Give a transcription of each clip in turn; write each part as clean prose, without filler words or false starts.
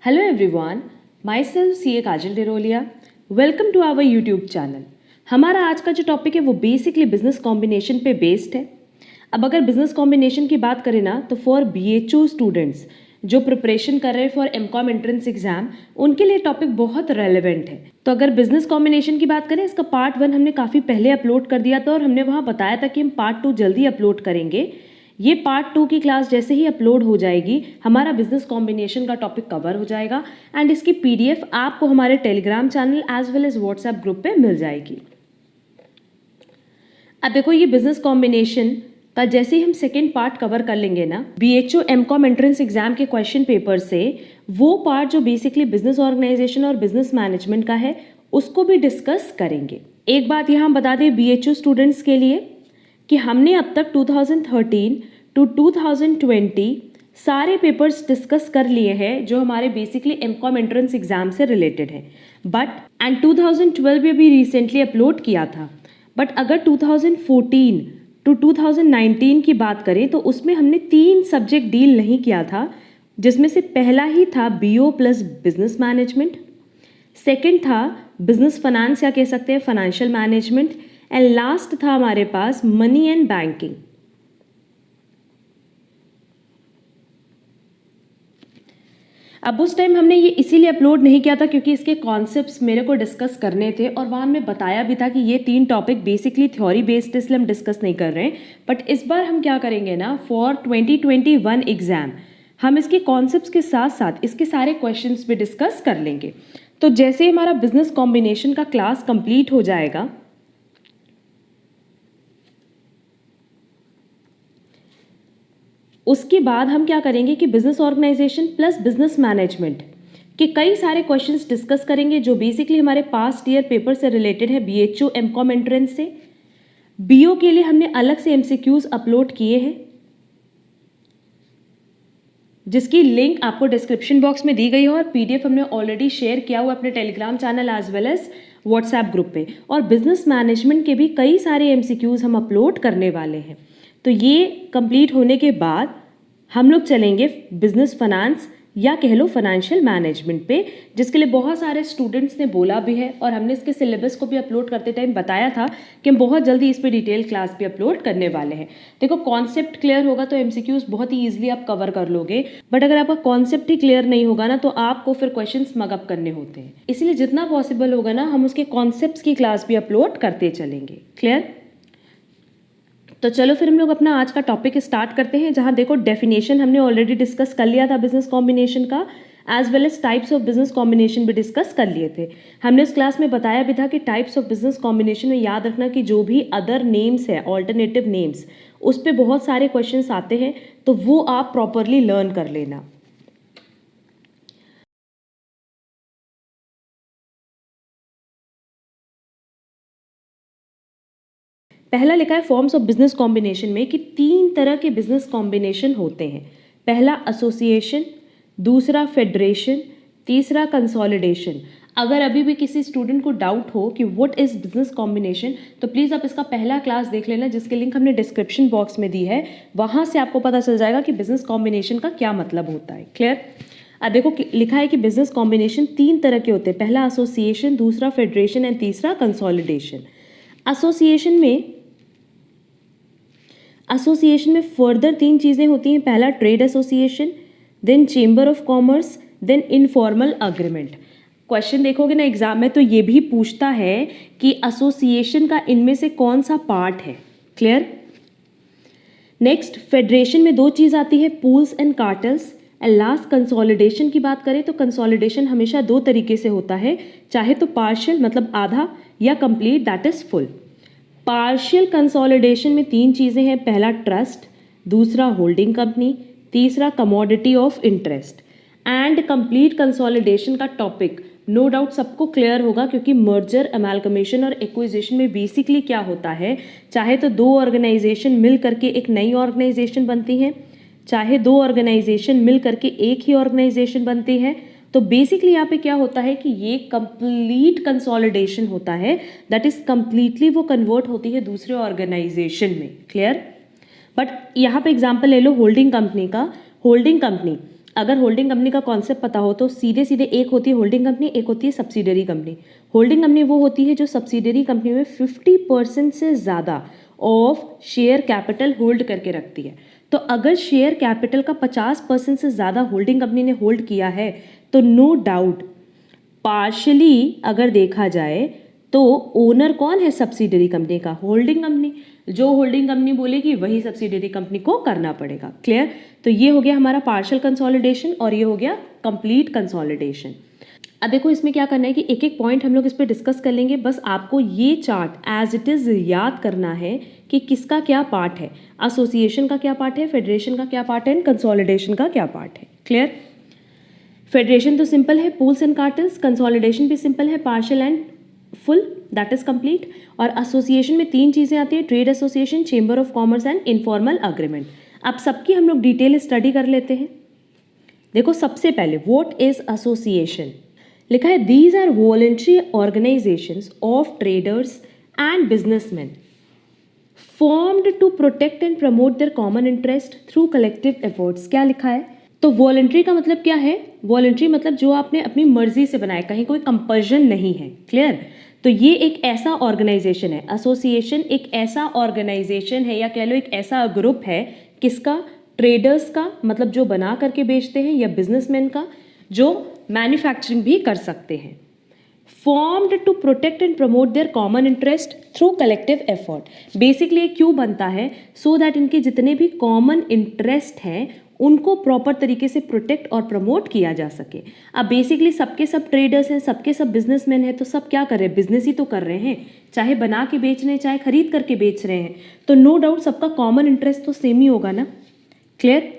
Hello everyone, myself CA Kajal Derolia. Welcome to our YouTube channel. हमारा आज का जो टॉपिक है वो बेसिकली बिजनेस कॉम्बिनेशन पे बेस्ड है. अब अगर बिजनेस कॉम्बिनेशन की बात करें ना तो फॉर BHO स्टूडेंट्स जो प्रिपरेशन कर रहे हैं फॉर MCOM एंट्रेंस एग्जाम उनके लिए टॉपिक बहुत रेलेवेंट है. तो अगर बिजनेस कॉम्बिनेशन की बात करें इसका पार्ट 1 हमने काफ़ी पहले अपलोड कर दिया था और हमने वहाँ बताया था कि हम पार्ट 2 जल्दी अपलोड करेंगे. ये पार्ट 2 की क्लास जैसे ही अपलोड हो जाएगी हमारा बिजनेस कॉम्बिनेशन का टॉपिक कवर हो जाएगा एंड इसकी PDF आपको हमारे Telegram channel as well as WhatsApp group पे मिल जाएगी. अब देखो ये बिजनेस कॉम्बिनेशन का जैसे ही हम सेकेंड पार्ट कवर कर लेंगे ना BHO MCOM एंट्रेंस एग्जाम के क्वेश्चन पेपर से वो पार्ट जो बेसिकली बिजनेस ऑर्गेनाइजेशन और बिजनेस मैनेजमेंट का है उसको भी डिस्कस करेंगे. एक बात यहाँ हम बता दें BHO स्टूडेंट्स के लिए कि हमने अब तक 2013 टू 2020 सारे पेपर्स डिस्कस कर लिए हैं जो हमारे बेसिकली MCOM एंट्रेंस एग्जाम से रिलेटेड है. एंड 2012 भी अभी रिसेंटली अपलोड किया था. बट अगर 2014 टू 2019 की बात करें तो उसमें हमने 3 सब्जेक्ट डील नहीं किया था, जिसमें से पहला ही था BO plus business management, second था बिजनेस फाइनेंस या कह सकते हैं फाइनेंशियल मैनेजमेंट एंड लास्ट था हमारे पास मनी एंड बैंकिंग. अब उस टाइम हमने ये इसीलिए अपलोड नहीं किया था क्योंकि इसके कॉन्सेप्ट्स मेरे को डिस्कस करने थे और वहाँ हमने बताया भी था कि ये 3 टॉपिक बेसिकली थ्योरी बेस्ड इसलिए हम डिस्कस नहीं कर रहे हैं. बट इस बार हम क्या करेंगे ना फॉर 2021 एग्जाम हम इसके कॉन्सेप्ट्स के साथ साथ इसके सारे क्वेश्चंस भी डिस्कस कर लेंगे. तो जैसे ही हमारा बिजनेस कॉम्बिनेशन का क्लास कंप्लीट हो जाएगा उसके बाद हम क्या करेंगे कि business organisation plus business management के कई सारे क्वेश्चंस डिस्कस करेंगे जो बेसिकली हमारे पास्ट ईयर पेपर से रिलेटेड है BHO MCOM एंट्रेंस से. BO के लिए हमने अलग से MCQs अपलोड किए हैं जिसकी लिंक आपको डिस्क्रिप्शन बॉक्स में दी गई है और PDF हमने ऑलरेडी शेयर किया हुआ अपने Telegram channel as well as WhatsApp group पे. और बिजनेस मैनेजमेंट के भी कई सारे MCQs हम अपलोड करने वाले हैं. तो ये कंप्लीट होने के बाद हम लोग चलेंगे बिजनेस फाइनेंस या कह लो फाइनेंशियल मैनेजमेंट पे, जिसके लिए बहुत सारे स्टूडेंट्स ने बोला भी है और हमने इसके सिलेबस को भी अपलोड करते टाइम बताया था कि हम बहुत जल्दी इस पे डिटेल क्लास भी अपलोड करने वाले हैं. देखो कॉन्सेप्ट क्लियर होगा तो MCQs बहुत ही ईजिली आप कवर कर लोगे. बट अगर आपका कॉन्सेप्ट ही क्लियर नहीं होगा ना तो आपको फिर क्वेश्चन मगअप करने होते हैं. इसलिए जितना पॉसिबल होगा ना हम उसके कॉन्सेप्ट की क्लास भी अपलोड करते चलेंगे. क्लियर? तो चलो फिर हम लोग अपना आज का टॉपिक स्टार्ट करते हैं जहां देखो डेफिनेशन हमने ऑलरेडी डिस्कस कर लिया था बिजनेस कॉम्बिनेशन का as well as types of business combination भी डिस्कस कर लिए थे. हमने इस क्लास में बताया भी था कि टाइप्स ऑफ बिजनेस कॉम्बिनेशन में याद रखना कि जो भी अदर नेम्स है ऑल्टरनेटिव नेम्स उस पर बहुत सारे क्वेश्चंस आते हैं तो वो आप प्रॉपरली लर्न कर लेना. पहला लिखा है फॉर्म्स ऑफ बिजनेस कॉम्बिनेशन में कि 3 तरह के बिजनेस कॉम्बिनेशन होते हैं. पहला एसोसिएशन, दूसरा फेडरेशन, तीसरा कंसोलिडेशन. अगर अभी भी किसी स्टूडेंट को डाउट हो कि व्हाट इज बिजनेस कॉम्बिनेशन तो प्लीज़ आप इसका पहला क्लास देख लेना जिसके लिंक हमने डिस्क्रिप्शन बॉक्स में दी है. वहाँ से आपको पता चल जाएगा कि बिजनेस कॉम्बिनेशन का क्या मतलब होता है. क्लियर? अब देखो लिखा है कि बिजनेस कॉम्बिनेशन 3 तरह के होते हैं. पहला एसोसिएशन, दूसरा फेडरेशन एंड तीसरा कंसोलिडेशन. एसोसिएशन में फर्दर 3 चीज़ें होती हैं. पहला trade association, then chamber of commerce, then informal agreement. Question देखोगे ना एग्जाम में तो ये भी पूछता है कि एसोसिएशन का इनमें से कौन सा पार्ट है. क्लियर? नेक्स्ट फेडरेशन में 2 चीज़ आती है, pools and cartels. And last consolidation की बात करें तो कंसोलिडेशन हमेशा 2 तरीके से होता है, चाहे तो पार्शियल मतलब आधा या complete that is full. Partial consolidation में 3 चीज़ें हैं. पहला ट्रस्ट, दूसरा होल्डिंग कंपनी, तीसरा commodity of interest. And complete consolidation का टॉपिक नो डाउट सबको क्लियर होगा क्योंकि मर्जर, अमेलगमेशन और एक्विजिशन में बेसिकली क्या होता है, चाहे तो 2 ऑर्गेनाइजेशन मिल करके एक नई ऑर्गेनाइजेशन बनती हैं, चाहे 2 ऑर्गेनाइजेशन मिल करके एक ही ऑर्गेनाइजेशन बनती है. तो बेसिकली यहाँ पे क्या होता है कि ये कंप्लीट कंसोलिडेशन होता है, दैट इज कंप्लीटली वो कन्वर्ट होती है दूसरे ऑर्गेनाइजेशन में. क्लियर? बट यहाँ पे एग्जांपल ले लो होल्डिंग कंपनी का. होल्डिंग कंपनी अगर होल्डिंग कंपनी का कॉन्सेप्ट पता हो तो सीधे सीधे एक होती है होल्डिंग कंपनी, एक होती है सब्सिडरी कंपनी। होल्डिंग कंपनी वो होती है जो सब्सिडरी कंपनी में 50% से ज़्यादा ऑफ शेयर कैपिटल होल्ड करके रखती है। तो अगर शेयर कैपिटल का 50% से ज़्यादा होल्डिंग कंपनी ने होल्ड किया है तो नो डाउट पार्शली अगर देखा जाए तो ओनर कौन है सब्सिडरी कंपनी का? Holding company. जो होल्डिंग कंपनी बोलेगी वही सब्सिडरी कंपनी को करना पड़ेगा। क्लियर? तो ये हो गया हमारा पार्शियल कंसोलिडेशन और ये हो गया कंप्लीट कंसोलिडेशन। अब देखो इसमें क्या करना है कि एक एक पॉइंट हम लोग इस पर डिस्कस कर लेंगे। बस आपको ये चार्ट एज इट इज़ याद करना है कि किसका क्या पार्ट है, एसोसिएशन का क्या पार्ट है, फेडरेशन का क्या पार्ट है एंड कंसोलिडेशन का क्या पार्ट है। क्लियर? फेडरेशन तो सिंपल है, पूल्स एंड कार्टल्स। कंसोलिडेशन भी सिंपल है, partial and full, that is complete. और एसोसिएशन में तीन चीज़ें आती है, trade association, chamber of commerce and informal agreement. अब सबकी हम लोग डिटेल स्टडी कर लेते हैं। देखो सबसे पहले व्हाट इज एसोसिएशन, लिखा है these are voluntary organisations of traders and businessmen formed to protect and promote their common interest through collective efforts. क्या लिखा है? तो वॉलंटरी का मतलब क्या है? वॉलंटरी मतलब जो आपने अपनी मर्जी से बनाया, कहीं कोई कंपल्शन नहीं है। क्लियर? तो ये एक ऐसा ऑर्गेनाइजेशन है, एसोसिएशन एक ऐसा ऑर्गेनाइजेशन है या कह लो एक ऐसा ग्रुप है, किसका? ट्रेडर्स का, मतलब जो बना करके बेचते हैं, या बिजनेसमैन का जो मैन्युफैक्चरिंग भी कर सकते हैं। Formed to protect and promote their common interest through collective effort. Basically ये क्यों बनता है? सो दैट इनके जितने भी कॉमन इंटरेस्ट हैं उनको प्रॉपर तरीके से प्रोटेक्ट और प्रमोट किया जा सके। अब बेसिकली सबके सब ट्रेडर्स हैं, सबके सब बिजनेसमैन हैं, तो सब क्या कर रहे हैं? बिजनेस ही तो कर रहे हैं, चाहे बना के बेच रहे हैं चाहे खरीद करके बेच रहे हैं। तो नो डाउट सबका कॉमन इंटरेस्ट तो सेम ही होगा ना। Clear?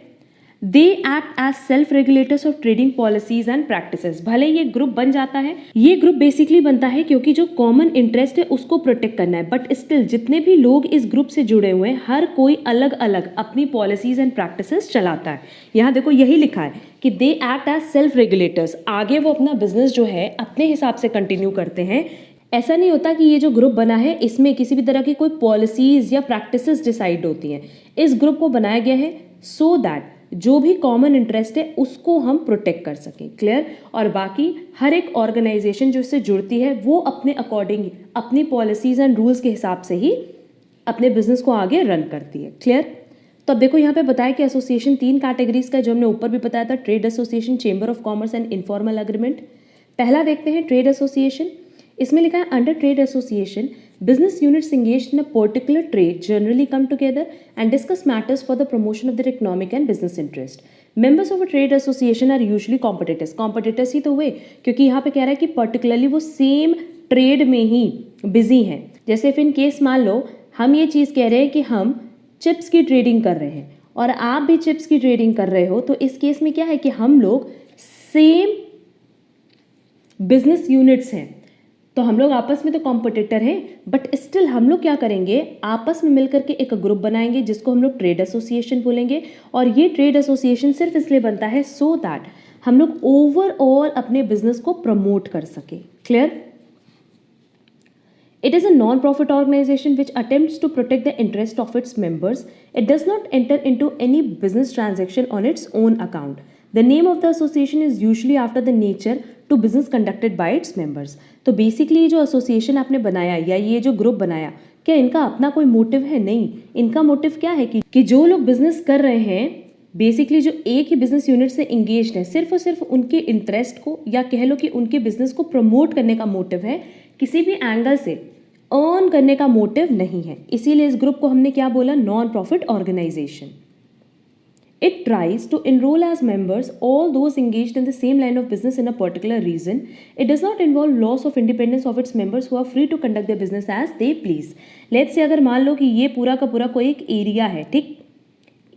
They act as self regulators of trading policies and practices. भले ये ग्रुप बन जाता है, ये ग्रुप बेसिकली बनता है क्योंकि जो कॉमन इंटरेस्ट है उसको प्रोटेक्ट करना है, बट स्टिल जितने भी लोग इस ग्रुप से जुड़े हुए हैं हर कोई अलग अलग अपनी पॉलिसीज एंड प्रैक्टिसेस चलाता है। यहाँ देखो यही लिखा है कि they act as self regulators, आगे वो अपना बिजनेस जो है अपने हिसाब से कंटिन्यू करते हैं। ऐसा नहीं होता कि ये जो ग्रुप बना है इसमें किसी भी तरह की कोई पॉलिसीज या प्रैक्टिसेस डिसाइड होती हैं। इस ग्रुप को बनाया गया है सो दैट जो भी कॉमन इंटरेस्ट है उसको हम प्रोटेक्ट कर सकें। क्लियर? और बाकी हर एक ऑर्गेनाइजेशन जो इससे जुड़ती है वो अपने अकॉर्डिंग अपनी पॉलिसीज एंड रूल्स के हिसाब से ही अपने बिजनेस को आगे रन करती है। क्लियर? तो अब देखो यहाँ पे बताया कि एसोसिएशन तीन कैटेगरीज का, जो हमने ऊपर भी बताया था, trade association, chamber of commerce and informal agreement. पहला देखते हैं ट्रेड एसोसिएशन। इसमें लिखा है under trade association business units engaged in a particular trade generally come together and discuss matters for the promotion of their economic and business interest. Members of a trade association are usually competitors. Competitors ही तो हुए क्योंकि यहाँ पे कह रहा है कि particularly वो सेम ट्रेड में ही बिजी हैं। जैसे फिर इन केस मान लो हम ये चीज़ कह रहे हैं कि हम चिप्स की ट्रेडिंग कर रहे हैं और आप भी चिप्स की ट्रेडिंग कर रहे हो, तो इस केस में क्या है कि हम लोग सेम बिजनेस यूनिट्स हैं, तो हम लोग आपस में तो कॉम्पिटिटर हैं, बट स्टिल हम लोग क्या करेंगे, आपस में मिलकर के एक ग्रुप बनाएंगे जिसको हम लोग ट्रेड एसोसिएशन बोलेंगे। और ये ट्रेड एसोसिएशन सिर्फ इसलिए बनता है सो दैट हम लोग ओवरऑल अपने बिजनेस को प्रमोट कर सके। Clear? It is a non-profit organization which attempts to protect the interest of its members. It does not enter into any business transaction on its own account. The name of the association is usually after the nature to business conducted by its members. तो basically जो association आपने बनाया या ये जो group बनाया, क्या इनका अपना कोई मोटिव है? नहीं, इनका मोटिव क्या है कि जो लोग बिजनेस कर रहे हैं, बेसिकली जो एक ही बिजनेस यूनिट से इंगेज्ड है, सिर्फ और सिर्फ उनके इंटरेस्ट को या कह लो कि उनके बिजनेस को प्रमोट करने का मोटिव है, किसी भी एंगल से अर्न करने का मोटिव नहीं है। इसीलिए इस ग्रुप को हमने क्या बोला? Non profit organisation. It tries to enrol as members all those engaged in the same line of business in a particular region. It does not involve loss of independence of its members who are free to conduct their business as they please. Let's say अगर मान लो कि ये पूरा का पूरा कोई एक area है, ठीक,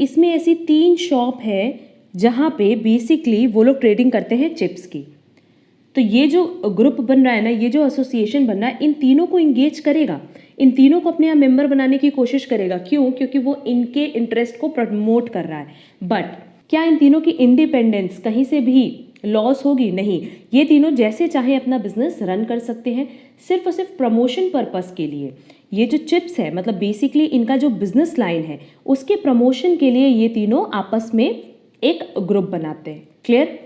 इसमें ऐसी 3 शॉप है जहाँ पे बेसिकली वो लोग ट्रेडिंग करते हैं चिप्स की। तो ये जो ग्रुप बन रहा है ना, ये जो एसोसिएशन बन रहा है, इन तीनों को इंगेज करेगा, इन तीनों को अपने यहाँ मेंबर बनाने की कोशिश करेगा। क्यों? क्योंकि वो इनके इंटरेस्ट को प्रमोट कर रहा है। बट क्या इन तीनों की इंडिपेंडेंस कहीं से भी लॉस होगी? नहीं, ये तीनों जैसे चाहे अपना बिजनेस रन कर सकते हैं, सिर्फ और सिर्फ प्रमोशन पर्पस के लिए। ये जो चिप्स है, मतलब बेसिकली इनका जो बिजनेस लाइन है, उसके प्रमोशन के लिए ये तीनों आपस में एक ग्रुप बनाते हैं। Clear?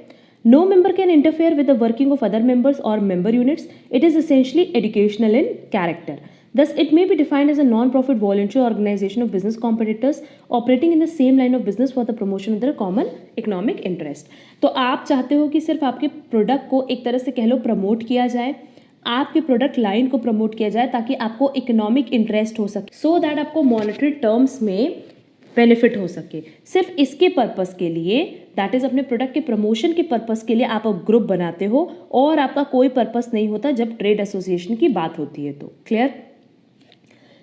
No member can interfere with the working of other members और member units. It is essentially educational in character. Thus, it may be defined as a non-profit voluntary organization of business competitors operating in the same line of business for the promotion of their common economic interest. तो आप चाहते हो कि सिर्फ आपके product को एक तरह से कह लो प्रमोट किया जाए, आपके प्रोडक्ट लाइन को प्रमोट किया जाए ताकि आपको इकोनॉमिक इंटरेस्ट हो सके, सो दैट आपको मॉनेटरी टर्म्स में बेनिफिट हो सके। सिर्फ इसके पर्पस के लिए, दैट इज अपने प्रोडक्ट के प्रमोशन के पर्पस के लिए आप ग्रुप बनाते हो और आपका कोई पर्पस नहीं होता जब ट्रेड एसोसिएशन की बात होती है तो। क्लियर?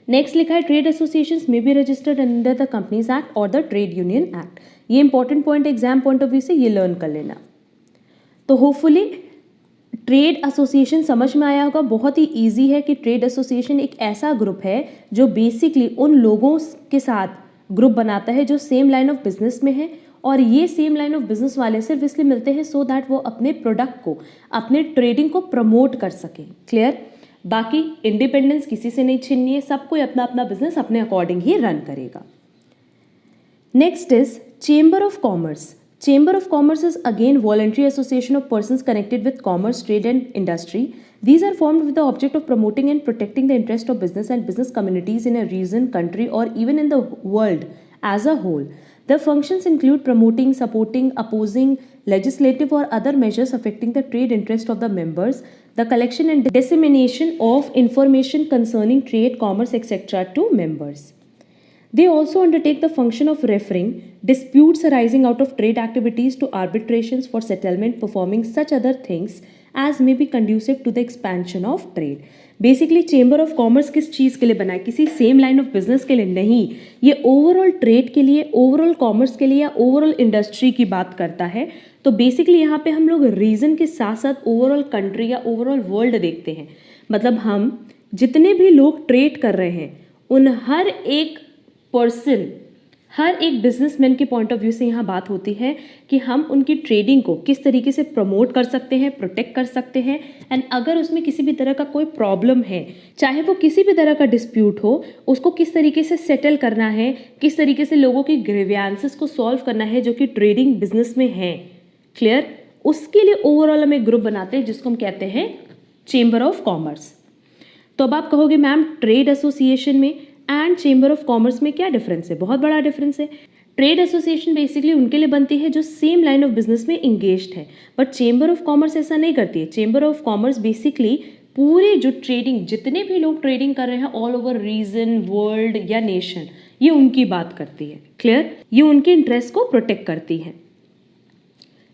नेक्स्ट लिखा है trade associations may be registered under the companies act और द ट्रेड यूनियन एक्ट। ये important point exam point of view से ये लर्न कर लेना। तो होपफुली ट्रेड एसोसिएशन समझ में आया होगा। बहुत ही इजी है कि ट्रेड एसोसिएशन एक ऐसा ग्रुप है जो बेसिकली उन लोगों के साथ ग्रुप बनाता है जो सेम लाइन ऑफ बिजनेस में है, और ये सेम लाइन ऑफ बिजनेस वाले सिर्फ इसलिए मिलते हैं सो दैट वो अपने प्रोडक्ट को, अपने ट्रेडिंग को प्रमोट कर सकें। क्लियर? बाकी इंडिपेंडेंस किसी से नहीं छीननी है, सब कोई अपना अपना बिजनेस अपने अकॉर्डिंग ही रन करेगा। Next is chamber of commerce. Chamber of Commerce is again voluntary association of persons connected with commerce, trade and industry. These are formed with the object of promoting and protecting the interest of business and business communities in a region, country or even in the world as a whole. Their functions include promoting, supporting, opposing legislative or other measures affecting the trade interest of the members, the collection and dissemination of information concerning trade, commerce, etc. to members. They also undertake the function of referring disputes arising out of trade activities to arbitrations for settlement, performing such other things as may be conducive to the expansion of trade. Basically chamber of commerce किस चीज़ के लिए बना है? किसी same line of business के लिए नहीं, ये ओवरऑल ट्रेड के लिए, ओवरऑल कॉमर्स के लिए या ओवरऑल इंडस्ट्री की बात करता है। तो बेसिकली यहाँ पे हम लोग रीजन के साथ साथ ओवरऑल कंट्री या ओवरऑल वर्ल्ड देखते हैं। मतलब हम जितने भी लोग ट्रेड कर रहे हैं उन हर एक पर्सन, हर एक बिजनेसमैन के पॉइंट ऑफ व्यू से यहाँ बात होती है कि हम उनकी ट्रेडिंग को किस तरीके से प्रमोट कर सकते हैं, प्रोटेक्ट कर सकते हैं, एंड अगर उसमें किसी भी तरह का कोई प्रॉब्लम है, चाहे वो किसी भी तरह का डिस्प्यूट हो, उसको किस तरीके से सेटल करना है, किस तरीके से लोगों की ग्रीवियंसेस को सॉल्व करना है जो कि ट्रेडिंग बिजनेस में है। क्लियर? उसके लिए ओवरऑल हम एक ग्रुप बनाते हैं जिसको हम कहते हैं चेंबर ऑफ कॉमर्स। तो अब आप कहोगे मैम ट्रेड एसोसिएशन में एंड चेंबर ऑफ कॉमर्स में क्या डिफरेंस है? बहुत बड़ा डिफरेंस है। ट्रेड एसोसिएशन बेसिकली उनके लिए बनती है जो सेम लाइन ऑफ बिजनेस में इंगेज्ड है, बट चेंबर ऑफ कॉमर्स ऐसा नहीं करती है। चेंबर ऑफ कॉमर्स बेसिकली पूरे जो ट्रेडिंग, जितने भी लोग ट्रेडिंग कर रहे हैं ऑल ओवर रीजन, वर्ल्ड या नेशन, ये उनकी बात करती है। क्लियर? ये उनके इंटरेस्ट को प्रोटेक्ट करती है।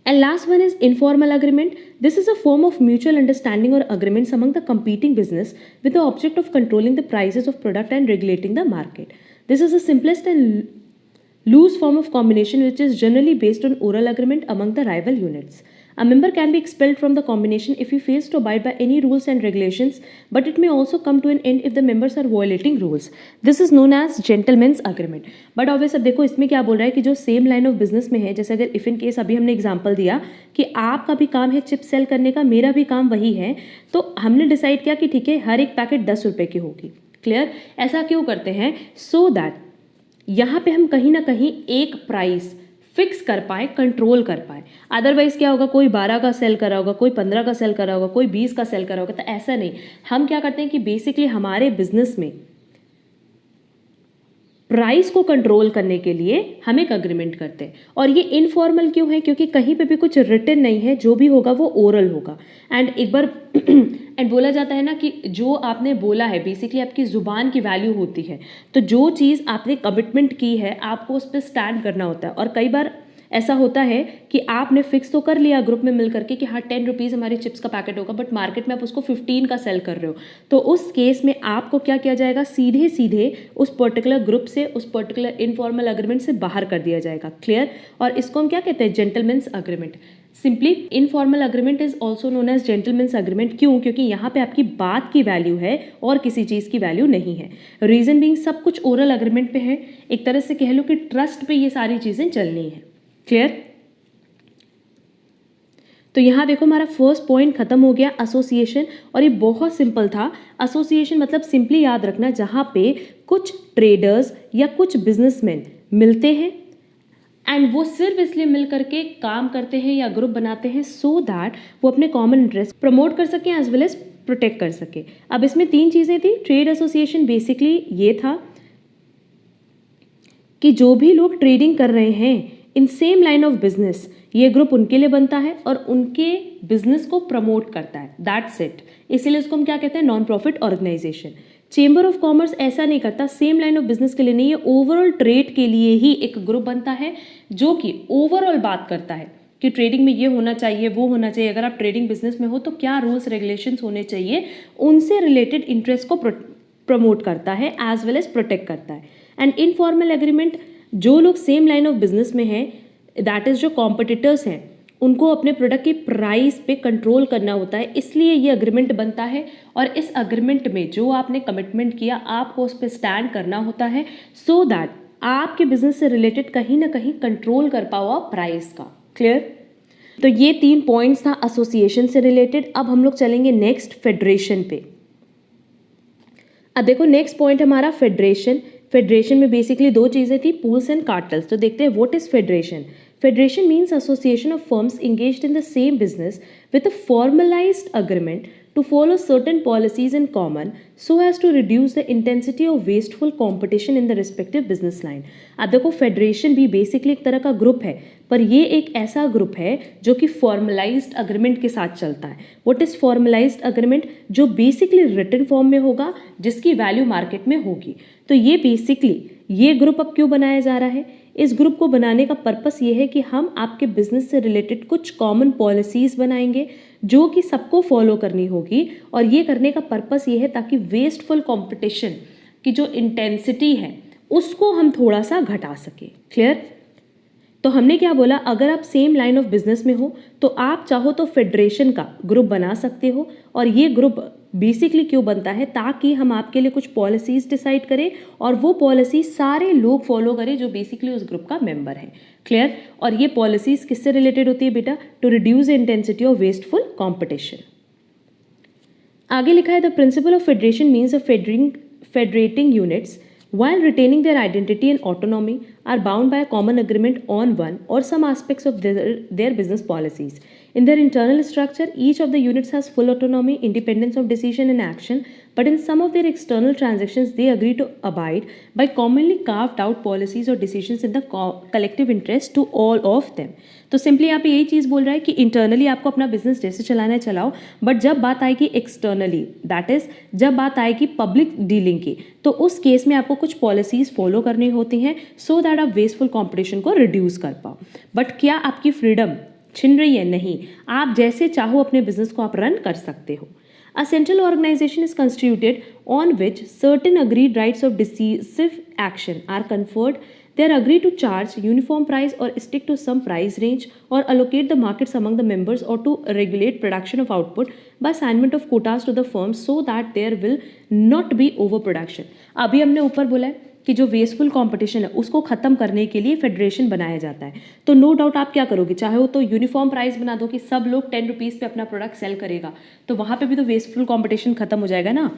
And last one is informal agreement. This is a form of mutual understanding or agreements among the competing business with the object of controlling the prices of product and regulating the market. This is the simplest and loose form of combination which is generally based on oral agreement among the rival units. A member can be expelled from the combination if he fails to abide by any rules and regulations, but it may also come to an end if the members are violating rules. This is known as gentleman's agreement. But obviously अब देखो इसमें क्या बोल रहा है कि जो same line of business में है, जैसे अगर इफ इन केस अभी हमने एग्जांपल दिया कि आपका भी काम है चिप सेल करने का, मेरा भी काम वही है, तो हमने डिसाइड किया कि ठीक है हर एक पैकेट 10 रुपये की होगी। क्लियर? ऐसा क्यों करते हैं? सो दैट यहाँ पे हम कहीं ना कहीं एक प्राइस फिक्स कर पाए, कंट्रोल कर पाए। अदरवाइज क्या होगा, कोई 12 का सेल करा होगा, कोई 15 का सेल करा होगा, कोई 20 का सेल करा होगा, तो ऐसा नहीं। हम क्या करते हैं कि बेसिकली हमारे बिजनेस में प्राइस को कंट्रोल करने के लिए हम एक अग्रीमेंट करते हैं। और ये इनफॉर्मल क्यों है? क्योंकि कहीं पे भी कुछ रिटन नहीं है, जो भी होगा वो ओरल होगा। एंड एक बार एंड बोला जाता है ना कि जो आपने बोला है बेसिकली आपकी ज़ुबान की वैल्यू होती है। तो जो चीज़ आपने कमिटमेंट की है आपको उस पर स्टैंड करना होता है। और कई बार ऐसा होता है कि आपने फिक्स तो कर लिया ग्रुप में मिल करके कि हाँ 10 रुपीज़ हमारी चिप्स का पैकेट होगा, बट मार्केट में आप उसको 15 का सेल कर रहे हो, तो उस केस में आपको क्या किया जाएगा, सीधे सीधे उस पर्टिकुलर ग्रुप से, उस पर्टिकुलर इनफॉर्मल अग्रीमेंट से बाहर कर दिया जाएगा। क्लियर? और इसको हम क्या कहते हैं? Gentlemen's agreement. Simply informal agreement is also known as gentlemen's agreement. क्यों? क्योंकि यहाँ पे आपकी बात की वैल्यू है और किसी चीज़ की वैल्यू नहीं है। रीजन बीइंग सब कुछ ओरल अग्रीमेंट पे है, एक तरह से कह लो कि ट्रस्ट पे ये सारी चीज़ें चलनी है। क्लियर? तो यहाँ देखो हमारा फर्स्ट पॉइंट खत्म हो गया, एसोसिएशन। और ये बहुत सिंपल था। एसोसिएशन मतलब सिंपली याद रखना जहाँ पे कुछ ट्रेडर्स या कुछ बिजनेसमैन मिलते हैं एंड वो सिर्फ इसलिए मिल करके काम करते हैं या ग्रुप बनाते हैं सो दैट वो अपने कॉमन इंटरेस्ट प्रमोट कर सकें एज वेल एज प्रोटेक्ट कर सके। अब इसमें 3 चीज़ें थी। ट्रेड एसोसिएशन बेसिकली ये था कि जो भी लोग ट्रेडिंग कर रहे हैं in same line of business, ये ग्रुप उनके लिए बनता है और उनके बिजनेस को प्रमोट करता है, दैट्स इट। इसीलिए उसको हम क्या कहते हैं, non profit organisation. Chamber of commerce ऐसा नहीं करता, सेम लाइन ऑफ बिजनेस के लिए नहीं, ये ओवरऑल ट्रेड के लिए ही एक ग्रुप बनता है जो कि ओवरऑल बात करता है कि ट्रेडिंग में ये होना चाहिए, वो होना चाहिए। अगर आप ट्रेडिंग बिजनेस में हो तो क्या रूल्स रेगुलेशंस होने चाहिए, उनसे रिलेटेड इंटरेस्ट को प्रमोट करता है एज वेल एज प्रोटेक्ट करता है। एंड इनफॉर्मल एग्रीमेंट, जो लोग सेम लाइन ऑफ बिजनेस में हैं, दैट इज जो कॉम्पिटिटर्स हैं, उनको अपने प्रोडक्ट की प्राइस पे कंट्रोल करना होता है, इसलिए ये अग्रीमेंट बनता है। और इस अग्रीमेंट में जो आपने कमिटमेंट किया आपको उस पर स्टैंड करना होता है सो दैट आपके बिजनेस से रिलेटेड कहीं ना कहीं कंट्रोल कर पाओ आप प्राइस का। क्लियर? तो ये 3 पॉइंट्स था एसोसिएशन से रिलेटेड। अब हम लोग चलेंगे नेक्स्ट फेडरेशन पे। अब देखो नेक्स्ट पॉइंट हमारा फेडरेशन। फेडरेशन में बेसिकली 2 चीज़ें थी, पूल्स एंड कार्टल्स। तो देखते हैं what is federation. Federation means association of firms engaged in the same business with a formalized agreement to follow certain policies in common so as to reduce the intensity of wasteful competition in the respective business line। अब देखो federation भी basically एक तरह का group है, पर ये एक ऐसा ग्रुप है जो कि फॉर्मलाइज्ड अग्रीमेंट के साथ चलता है। What is formalised agreement? जो बेसिकली रिटन फॉर्म में होगा, जिसकी वैल्यू मार्केट में होगी। तो ये बेसिकली ये ग्रुप अब क्यों बनाया जा रहा है? इस ग्रुप को बनाने का पर्पस ये है कि हम आपके बिजनेस से रिलेटेड कुछ कॉमन पॉलिसीज़ बनाएंगे जो कि सबको फॉलो करनी होगी। और ये करने का पर्पस ये है ताकि वेस्टफुल कंपटीशन की जो इंटेंसिटी है उसको हम थोड़ा सा घटा सकें। क्लियर? तो हमने क्या बोला, अगर आप सेम लाइन ऑफ बिजनेस में हो तो आप चाहो तो फेडरेशन का ग्रुप बना सकते हो। और ये ग्रुप बेसिकली क्यों बनता है? ताकि हम आपके लिए कुछ पॉलिसीज डिसाइड करें और वो पॉलिसी सारे लोग फॉलो करें जो बेसिकली उस ग्रुप का मेंबर है। क्लियर? और ये पॉलिसीज किससे रिलेटेड होती है बेटा? To reduce the intensity of wasteful competition. आगे लिखा है the principle of federation means of federating units while retaining their identity and autonomy are bound by a common agreement on one or some aspects of their business policies. In their internal structure, each of the units has full autonomy, independence of decision and action, but in some of their external transactions, they agree to abide by commonly carved out policies or decisions in the collective interest to all of them. तो simply यहाँ पे यही चीज़ बोल रहा है कि internally आपको अपना बिजनेस जैसे चलाना है चलाओ, बट जब बात आएगी एक्सटर्नली, दैट इज जब बात आएगी पब्लिक डीलिंग की, तो उस केस में आपको कुछ पॉलिसीज फॉलो करनी होती हैं सो दैट आप वेस्टफुल कंपटीशन को रिड्यूस कर पाओ। बट क्या आपकी फ्रीडम छिन रही है? नहीं, आप जैसे चाहो अपने बिजनेस को आप रन कर सकते हो। A central organization is constituted on which certain agreed rights of decisive action are conferred. They are agreed to charge uniform price or stick to some price range or allocate the markets among the members or to regulate production of output by assignment of quotas to the firms so that there will not be overproduction। अभी हमने ऊपर बोला है कि जो wasteful competition है उसको ख़त्म करने के लिए फेडरेशन बनाया जाता है। तो नो डाउट आप क्या करोगे, चाहे हो तो यूनिफॉर्म प्राइस बना दो कि सब लोग 10 रुपीज़ पे अपना प्रोडक्ट सेल करेगा, तो वहाँ पे भी तो वेस्टफुल कंपटीशन खत्म हो जाएगा ना।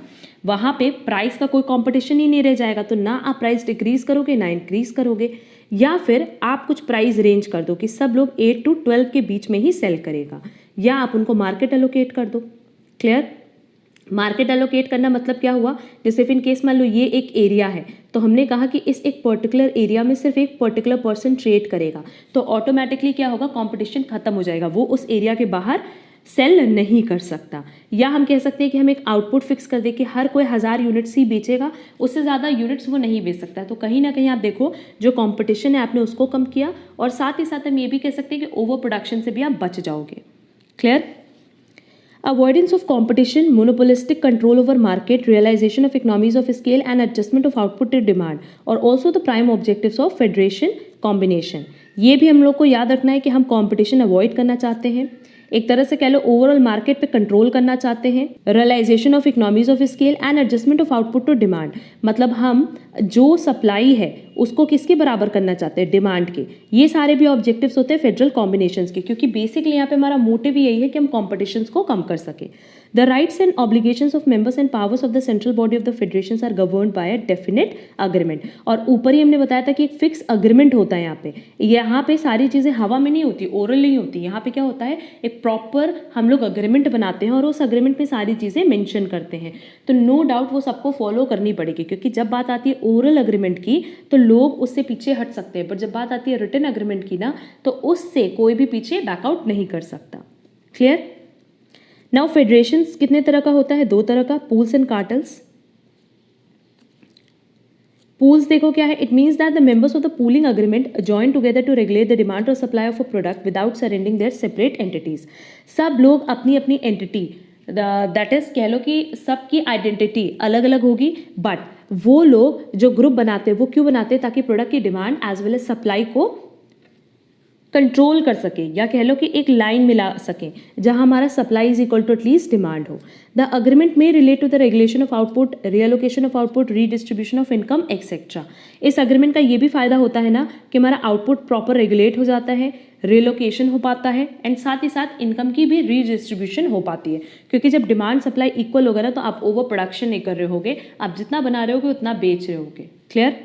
वहाँ पे प्राइस का कोई कंपटीशन ही नहीं रह जाएगा, तो ना आप प्राइस डिक्रीज़ करोगे ना इंक्रीज़ करोगे। या फिर आप कुछ प्राइस रेंज कर दो कि सब लोग 8 to 12 के बीच में ही सेल करेगा, या आप उनको मार्केट एलोकेट कर दो। क्लियर? मार्केट एलोकेट करना मतलब क्या हुआ, जैसे इन केस मान लो ये एक एरिया है, तो हमने कहा कि इस एक पर्टिकुलर एरिया में सिर्फ एक पर्टिकुलर पर्सन ट्रेड करेगा, तो ऑटोमेटिकली क्या होगा, कंपटीशन खत्म हो जाएगा, वो उस एरिया के बाहर सेल नहीं कर सकता। या हम कह सकते हैं कि हम एक आउटपुट फिक्स कर दें कि हर कोई 1000 यूनिट्स ही बेचेगा, उससे ज़्यादा यूनिट्स वो नहीं बेच सकता। तो कहीं ना कहीं आप देखो जो कंपटीशन है आपने उसको कम किया, और साथ ही साथ हम ये भी कह सकते हैं कि ओवर प्रोडक्शन से भी आप बच जाओगे। Clear? Avoidance of competition, monopolistic control over market, realization of economies of scale and adjustment of output to demand are also the prime objectives of federation combination। ये भी हम लोग को याद रखना है कि हम competition avoid करना चाहते हैं, एक तरह से कह लो ओवरऑल मार्केट पे कंट्रोल करना चाहते हैं। Realisation of economies of scale and adjustment of output to demand, मतलब हम जो सप्लाई है उसको किसके बराबर करना चाहते हैं, डिमांड के। ये सारे भी ऑब्जेक्टिव्स होते हैं फेडरल कॉम्बिनेशंस के, क्योंकि बेसिकली यहाँ पे हमारा मोटिव यही है कि हम कॉम्पिटिशन्स को कम कर सके। The rights and obligations of members and powers of the central body of the federations are governed by a definite agreement. और ऊपर ही हमने बताया था कि एक फिक्स अग्रीमेंट होता है यहाँ पे सारी चीज़ें हवा में नहीं होती, ओरल नहीं होती, यहाँ पे क्या होता है एक प्रॉपर हम लोग अग्रीमेंट बनाते हैं और उस अग्रीमेंट में सारी चीज़ें मेंशन करते हैं। तो नो डाउट वो सबको फॉलो करनी पड़ेगी, क्योंकि जब बात आती है ओरल अग्रीमेंट की तो लोग उससे पीछे हट सकते हैं, पर जब बात आती है रिटन अग्रीमेंट की ना तो उससे कोई भी पीछे बैकआउट नहीं कर सकता। क्लियर? नाउ फेडरेशंस कितने तरह का होता है? 2 तरह का, पूल्स एंड कार्टल्स। पूल्स देखो क्या है, it means that the members of the pooling agreement join together to regulate the demand और supply of a product without surrendering their separate entities. सब लोग अपनी अपनी एंटिटी, दैट इज कह लो कि सबकी आइडेंटिटी अलग अलग होगी, बट वो लोग जो ग्रुप बनाते हैं वो क्यों बनाते हैं? ताकि प्रोडक्ट की demand as well as supply को कंट्रोल कर सके, या कह लो कि एक लाइन मिला सके जहां हमारा supply is equal to at least demand हो। द अग्रीमेंट में relate to the regulation of output, reallocation of output, redistribution of income etcetera. इस अग्रीमेंट का ये भी फायदा होता है ना कि हमारा आउटपुट प्रॉपर रेगुलेट हो जाता है, रिलोकेशन हो पाता है, एंड साथ ही साथ इनकम की भी रीडिस्ट्रीब्यूशन हो पाती है, क्योंकि जब डिमांड सप्लाई इक्वल होगा ना तो आप ओवर प्रोडक्शन नहीं कर रहे होगे, आप जितना बना रहे होगे उतना बेच रहे होगे। Clear?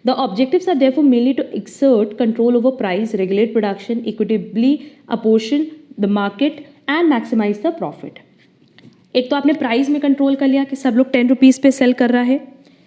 The objectives are therefore mainly to exert control over price, regulate production, equitably apportion the market and maximize the profit. एक तो आपने प्राइस में कंट्रोल कर लिया कि सब लोग 10 रुपीज़ पे सेल कर रहा है।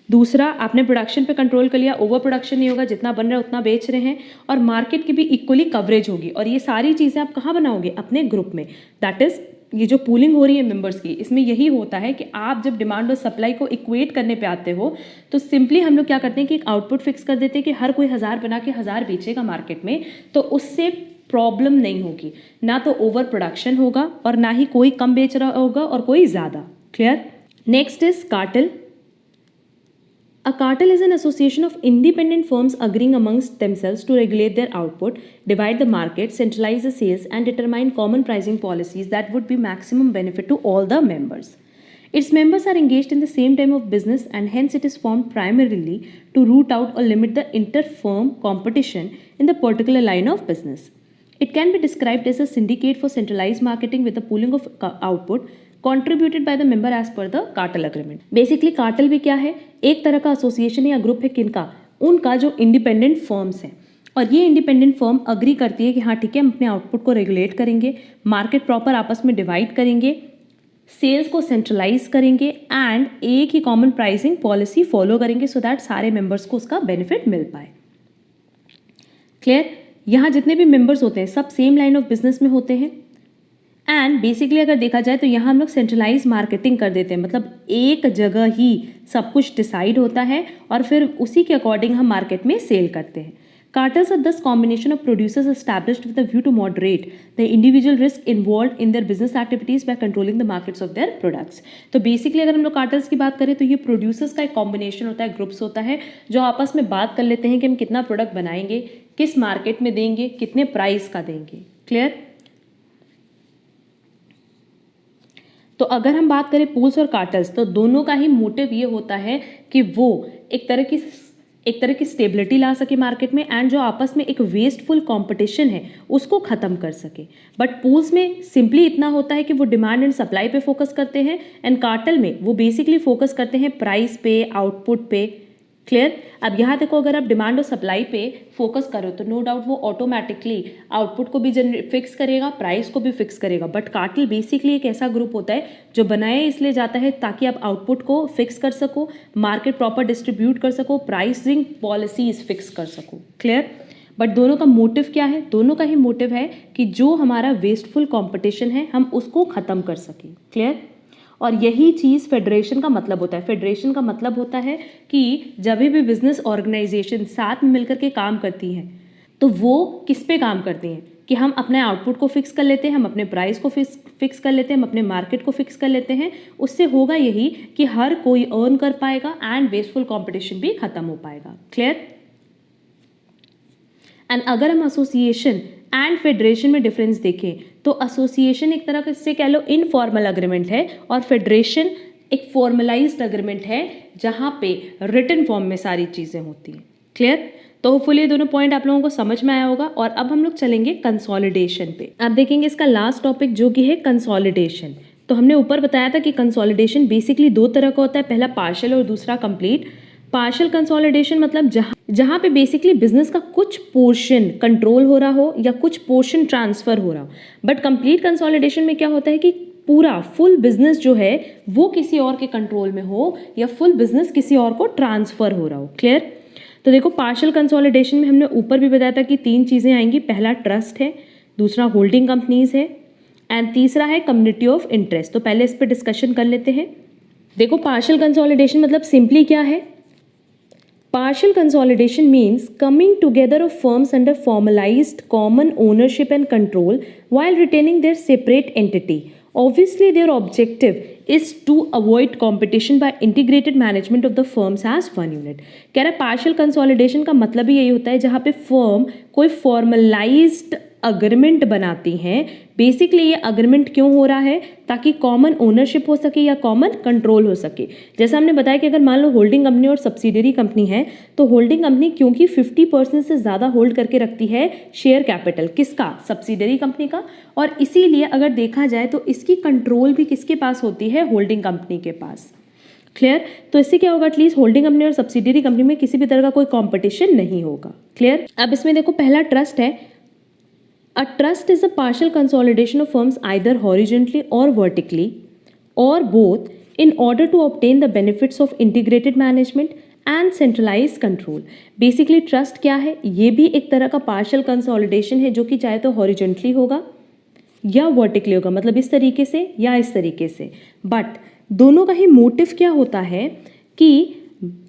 दूसरा, आपने प्रोडक्शन पे कंट्रोल कर लिया, ओवर प्रोडक्शन नहीं होगा, जितना बन रहा है उतना बेच रहे हैं, और मार्केट की भी इक्वली कवरेज होगी। और ये सारी चीज़ें आप कहाँ बनाओगे? अपने ग्रुप में। दैट इज़ ये जो पूलिंग हो रही है मेंबर्स की, इसमें यही होता है कि आप जब डिमांड और सप्लाई को इक्वेट करने पे आते हो तो सिंपली हम लोग क्या करते हैं कि एक आउटपुट फिक्स कर देते हैं कि हर कोई 1000 बना के 1000 बेचेगा मार्केट में, तो उससे प्रॉब्लम नहीं होगी, ना तो ओवर प्रोडक्शन होगा और ना ही कोई कम बेच रहा होगा और कोई ज़्यादा। Clear? Next is cartel. A cartel is an association of independent firms agreeing amongst themselves to regulate their output, divide the market, centralize the sales, and determine common pricing policies that would be maximum benefit to all the members. Its members are engaged in the same time of business, and hence it is formed primarily to root out or limit the inter-firm competition in the particular line of business. It can be described as a syndicate for centralized marketing with the pooling of output contributed by the member as per the cartel agreement. Basically cartel भी क्या है? एक तरह का association या group है किनका? उनका जो इंडिपेंडेंट फर्म्स हैं, और ये इंडिपेंडेंट फर्म अग्री करती है कि हाँ ठीक है, हम अपने आउटपुट को रेगुलेट करेंगे, मार्केट प्रॉपर आपस में डिवाइड करेंगे, सेल्स को सेंट्रलाइज करेंगे, एंड एक ही कॉमन प्राइसिंग पॉलिसी फॉलो करेंगे सो दैट सारे मेंबर्स को उसका बेनिफिट मिल पाए। क्लियर? यहाँ जितने भी मेंबर्स होते हैं सब सेम लाइन ऑफ बिजनेस में होते हैं, एंड बेसिकली अगर देखा जाए तो यहाँ हम लोग सेंट्रलाइज मार्केटिंग कर देते हैं, मतलब एक जगह ही सब कुछ डिसाइड होता है और फिर उसी के अकॉर्डिंग हम मार्केट में सेल करते हैं। Cartels are thus combination of producers established with a view to moderate the individual risk involved in their business activities by controlling the markets of their products. तो बेसिकली अगर हम लोग cartels की बात करें तो ये प्रोड्यूसर्स का एक कॉम्बिनेशन होता है, ग्रुप्स होता है, जो आपस में बात कर लेते हैं कि हम कितना प्रोडक्ट बनाएंगे, किस मार्केट में देंगे, कितने प्राइस का देंगे। क्लियर? तो अगर हम बात करें पूल्स और कार्टल्स तो दोनों का ही मोटिव ये होता है कि वो एक तरह की स्टेबिलिटी ला सके मार्केट में, एंड जो आपस में एक वेस्टफुल कंपटीशन है उसको ख़त्म कर सके। बट पूल्स में सिंपली इतना होता है कि वो डिमांड एंड सप्लाई पे फोकस करते हैं, एंड कार्टल में वो बेसिकली फोकस करते हैं प्राइस पे, आउटपुट पे। क्लियर? अब यहाँ देखो, अगर आप डिमांड और सप्लाई पे फोकस करो तो नो डाउट वो ऑटोमेटिकली आउटपुट को भी फिक्स करेगा, प्राइस को भी फिक्स करेगा। बट कार्टेल बेसिकली एक ऐसा ग्रुप होता है जो बनाया इसलिए जाता है ताकि आप आउटपुट को फिक्स कर सको, मार्केट प्रॉपर डिस्ट्रीब्यूट कर सको, प्राइसिंग पॉलिसीज फिक्स कर सको। क्लियर? बट दोनों का मोटिव क्या है? दोनों का ही मोटिव है कि जो हमारा वेस्टफुल कॉम्पिटिशन है हम उसको ख़त्म कर सकें। क्लियर? और यही चीज़ फेडरेशन का मतलब होता है। फेडरेशन का मतलब होता है कि जब भी बिजनेस ऑर्गेनाइजेशन साथ में मिलकर के काम करती हैं तो वो किस पे काम करती हैं कि हम अपने आउटपुट को फिक्स कर लेते हैं, हम अपने प्राइस को फिक्स कर लेते हैं, हम अपने मार्केट को फिक्स कर लेते हैं। उससे होगा यही कि हर कोई अर्न कर पाएगा एंड वेस्टफुल कॉम्पिटिशन भी खत्म हो पाएगा। क्लियर? एंड अगर हम एसोसिएशन एंड फेडरेशन में डिफरेंस देखें तो एसोसिएशन एक तरह से कह लो इनफॉर्मल अग्रीमेंट है और फेडरेशन एक फॉर्मलाइज्ड अग्रीमेंट है जहाँ पे रिटन फॉर्म में सारी चीज़ें होती हैं। क्लियर? तो होपफुली ये दोनों पॉइंट आप लोगों को समझ में आया होगा। और अब हम लोग चलेंगे कंसोलिडेशन पे। अब देखेंगे इसका लास्ट टॉपिक जो कि है कंसोलिडेशन। तो हमने ऊपर बताया था कि कंसोलिडेशन बेसिकली दो तरह का होता है, पहला पार्शियल और दूसरा कंप्लीट। पार्शियल कंसोलिडेशन मतलब जहाँ पे बेसिकली बिजनेस का कुछ पोर्शन कंट्रोल हो रहा हो या कुछ पोर्शन ट्रांसफर हो रहा हो। बट कंप्लीट कंसोलिडेशन में क्या होता है कि पूरा फुल बिजनेस जो है वो किसी और के कंट्रोल में हो या फुल बिजनेस किसी और को ट्रांसफर हो रहा हो। क्लियर? तो देखो पार्शियल कंसोलिडेशन में हमने ऊपर भी बताया था कि तीन चीज़ें आएंगी, पहला ट्रस्ट है, दूसरा होल्डिंग कंपनीज है एंड तीसरा है कम्युनिटी ऑफ इंटरेस्ट। तो पहले इस पर डिस्कशन कर लेते हैं। देखो पार्शियल कंसोलिडेशन मतलब सिंपली क्या है? Partial consolidation means coming together of firms under formalized common ownership and control while retaining their separate entity. Obviously, their objective is to avoid competition by integrated management of the firms as one unit. कह रहा है partial consolidation का मतलब ही यही होता है जहाँ पे फर्म कोई फॉर्मलाइज्ड अग्रीमेंट बनाती हैं। बेसिकली ये अग्रीमेंट क्यों हो रहा है? ताकि कॉमन ओनरशिप हो सके या कॉमन कंट्रोल हो सके। जैसा हमने बताया कि अगर मान लो होल्डिंग कंपनी और सब्सिडरी कंपनी है तो होल्डिंग कंपनी क्योंकि 50% से ज़्यादा होल्ड करके रखती है शेयर कैपिटल किसका? सब्सिडरी कंपनी का। और इसीलिए अगर देखा जाए तो इसकी कंट्रोल भी किसके पास होती है? होल्डिंग कंपनी के पास। क्लियर? तो इससे क्या होगा? एटलीस्ट होल्डिंग कंपनी और सब्सिडरी कंपनी में किसी भी तरह का कोई कॉम्पिटिशन नहीं होगा। क्लियर? अब इसमें देखो पहला ट्रस्ट है। A trust is a partial consolidation of firms either horizontally or vertically or both in order to obtain the benefits of integrated management and centralized control. Basically trust क्या है? ये भी एक तरह का partial consolidation है जो कि चाहे तो horizontally होगा या vertically होगा, मतलब इस तरीके से या इस तरीके से। बट दोनों का ही मोटिव क्या होता है कि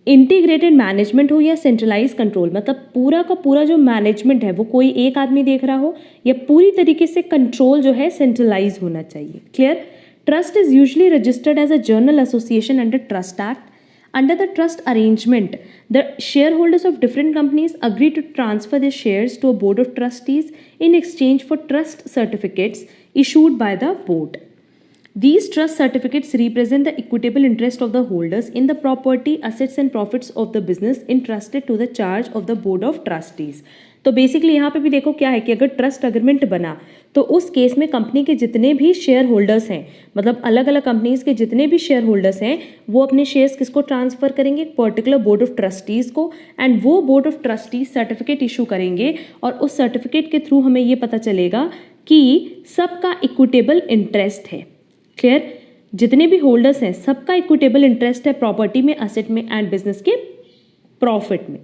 इंटीग्रेटेड मैनेजमेंट हो या सेंट्रलाइज कंट्रोल, मतलब पूरा का पूरा जो मैनेजमेंट है वो कोई एक आदमी देख रहा हो या पूरी तरीके से कंट्रोल जो है सेंट्रलाइज होना चाहिए। Clear? Trust is usually registered as a general association under trust act. Under the trust arrangement, the shareholders of different companies agree to transfer their shares to a board of trustees in exchange for trust certificates issued by the board. These trust certificates represent the equitable interest of the holders in the property, assets and profits of the business entrusted to the charge of the board of trustees. तो basically यहाँ पे भी देखो क्या है कि अगर trust agreement बना तो उस केस में कंपनी के जितने भी शेयर होल्डर्स हैं, मतलब अलग अलग कंपनीज के जितने भी शेयर होल्डर्स हैं, वो अपने शेयर्स किसको ट्रांसफर करेंगे? एक पर्टिकुलर बोर्ड ऑफ ट्रस्टीज़ को। एंड वो board of trustees certificate issue करेंगे और उस सर्टिफिकेट के थ्रू हमें ये पता चलेगा कि सबका इक्विटेबल इंटरेस्ट है। क्लियर? जितने भी होल्डर्स हैं सबका इक्विटेबल इंटरेस्ट है प्रॉपर्टी में, असेट में एंड बिजनेस के प्रॉफिट में।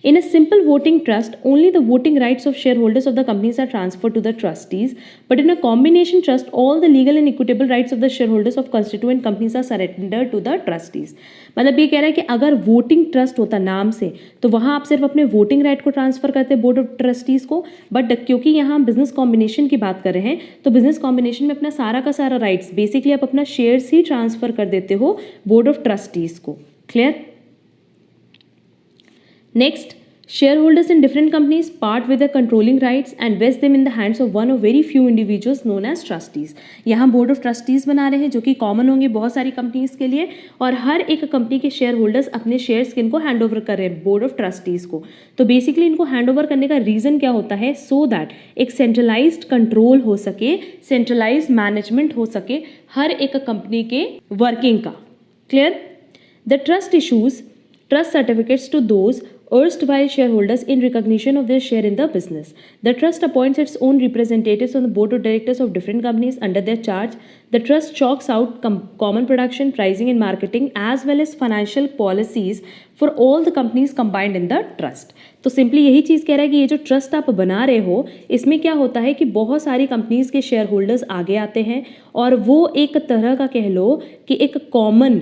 In a simple voting trust, only the voting rights of shareholders of the companies are transferred to the trustees. But in a combination trust, all the legal and equitable rights of the shareholders of constituent companies are surrendered to the trustees. मतलब ये कह रहा है कि अगर voting trust होता नाम से तो वहाँ आप सिर्फ अपने वोटिंग राइट को ट्रांसफर करते हैं बोर्ड ऑफ ट्रस्टीज़ को। बट क्योंकि यहाँ हम बिजनेस कॉम्बिनेशन की बात कर रहे हैं तो बिजनेस कॉम्बिनेशन में अपना सारा का सारा राइट्स बेसिकली आप अपना शेयर्स ही ट्रांसफर कर देते हो बोर्ड ऑफ ट्रस्टीज़ को। Clear? Next, shareholders in different companies part with their controlling rights and vest them in the hands of one or very few individuals known as trustees. यहाँ board of trustees बना रहे हैं जो कि common होंगे बहुत सारी कंपनीज के लिए और हर एक कंपनी के शेयर होल्डर्स अपने शेयर्स किनको हैंड ओवर कर रहे हैं? बोर्ड ऑफ ट्रस्टीज को। तो बेसिकली इनको हैंड ओवर करने का रीज़न क्या होता है? सो दैट एक सेंट्रलाइज्ड कंट्रोल हो सके, सेंट्रलाइज्ड मैनेजमेंट हो सके हर एक कंपनी के वर्किंग का। Clear? The trust issues trust certificates to those erstwhile shareholders in recognition of their share in the business. The trust appoints its own representatives on the board of directors of different companies under their charge. The trust chalks out common production, pricing and marketing as well as financial policies for all the companies combined in the trust. तो simply यही चीज़ कह रहा है कि ये जो trust आप बना रहे हो इसमें क्या होता है कि बहुत सारी कंपनीज के शेयर होल्डर्स आगे आते हैं और वो एक तरह का कह लो कि एक कॉमन